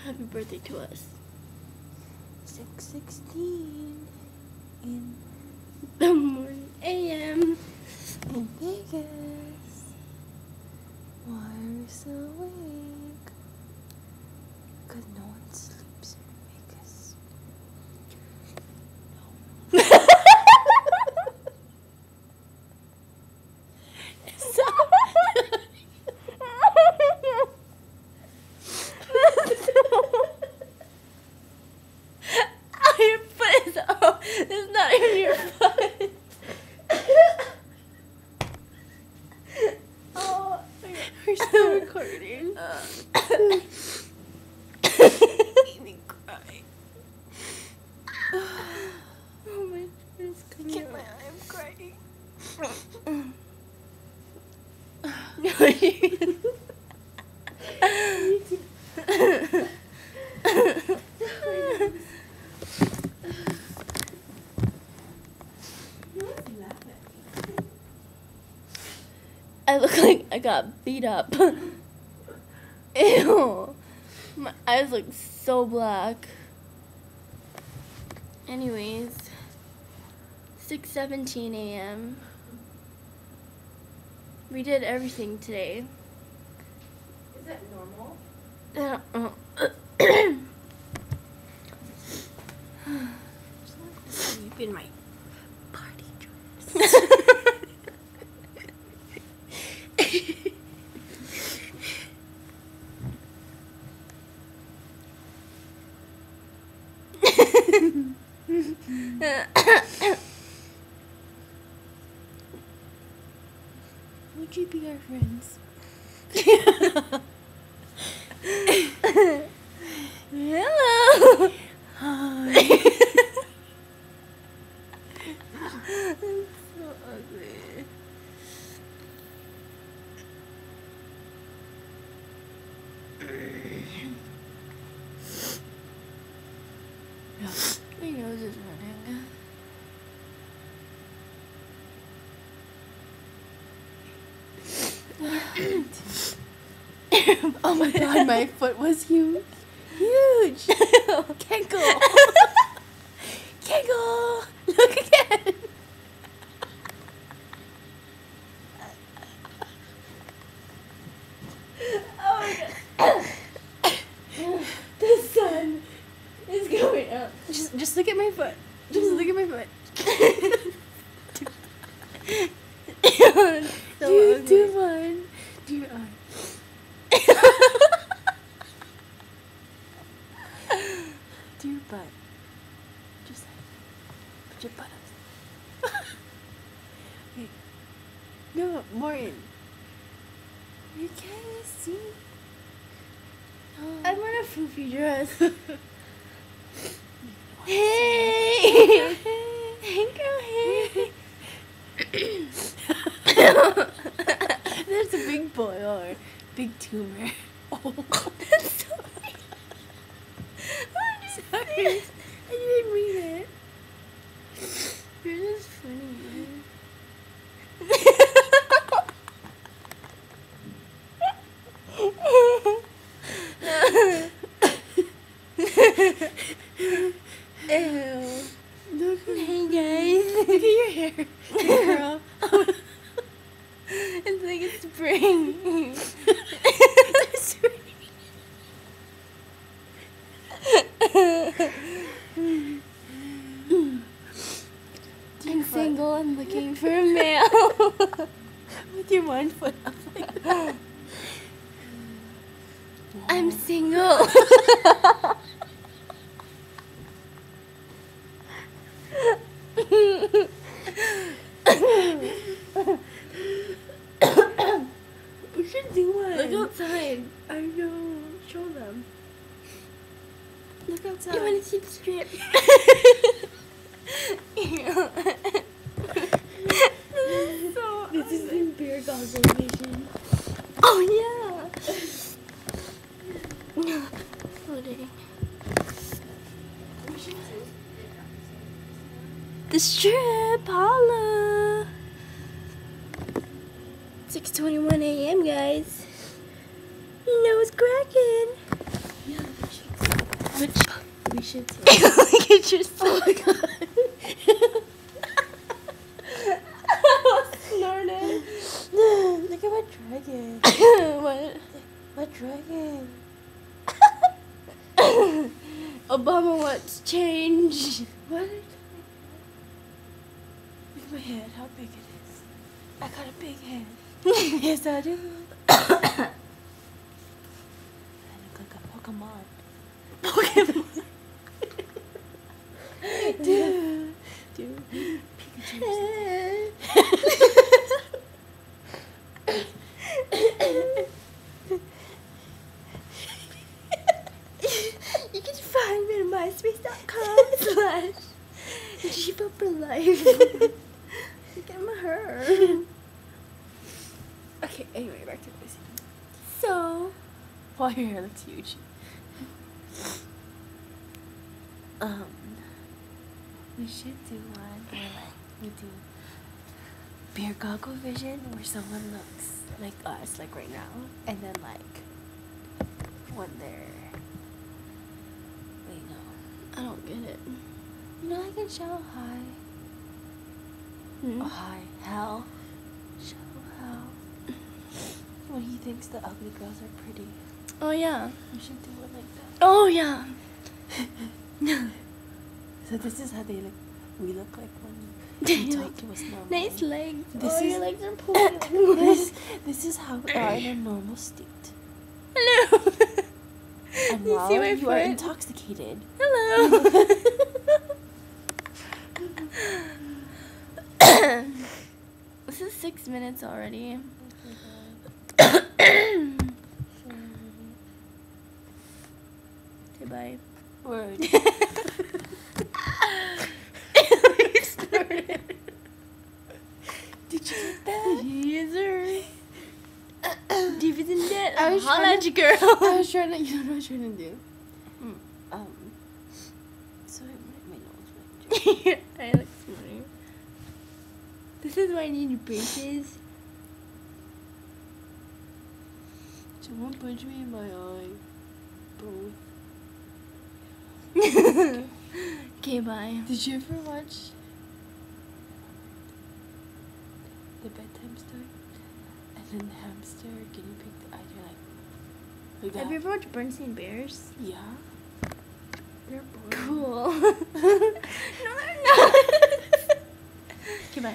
Happy birthday to us. 6:16 in The morning AM. in Vegas. Why are we so awake? 'Cause no one sleeps in Vegas. Your foot is up. It's not even your foot. Oh, we're still recording. Made me cry. Oh my goodness, come Get here. my eye, I'm crying. I look like I got beat up. Ew. My eyes look so black. Anyways, 6:17 a.m. We did everything today. Is that normal? Sleep in my party dress. Would you be our friends? Hello. Hi. I'm so ugly. My nose is running. Oh my god, my foot was huge. Huge. Can't go. Can't go. Look again. Oh my god. The sun is going up. Just look at my foot. Just look at my foot. So do ugly. one. Do your eye. Do your butt. Just put your butt up. Wait. No, more in. You can't see. I'm in a foofy dress. Hey! Hey, girl, hey! There's a big boil or big tumor. Oh, That's so weird. sorry. I didn't mean it. You're just funny. Ew. Look, Hey guys. look at your hair, girl. It's like it's spring. I'm single. I'm looking for a male. With your one foot up like that. I'm single. We should do one. Look outside. I know. Show them. Look outside. You want to see the strip? So This is ugly. in beer goggle vision. Oh yeah. Loading. The strip, holla. 6:21 a.m. guys. You know it's cracking. We should too. Look at yourself. Oh my god. Snorted. Look at my dragon. What? My dragon. Obama wants change. What? Look at my head. How big it is. I got a big head. Yes, I do. I look like a Pokemon. Pokemon. Dude. You can find me at myspace.com/Jiva for life. Look at my hair. Okay, anyway, back to this. So, Wow, your hair looks huge. We should do one where like we do beer goggle vision where someone looks like us, like right now, and then like when they're I don't get it. you know like in Shallow High. Oh, hi, hell. Shallow hell. When he thinks the ugly girls are pretty. Oh yeah. We should do one like that. Oh yeah. So this is how we look like when You you talk like- to us normal. Nice legs. This Oh, is- your legs are pulling. This is how we are in a normal state. Hello. And You while see my you are foot? intoxicated, Hello. This is 6 minutes already. Say bye. word. Did you get that? Yes, sir. Deep in debt. I was Holla trying at to- you, girl. I was trying to, you know what I was trying to do? So my nose went. I look funny. This is why I need braces. Someone punch me in my eye. Both. Okay, bye. Did you ever watch the bedtime story? And then the hamster getting picked the eye, like that. Have you ever watched Bernstein Bears? Yeah. They're boring. Cool. No, they're not. Okay, bye.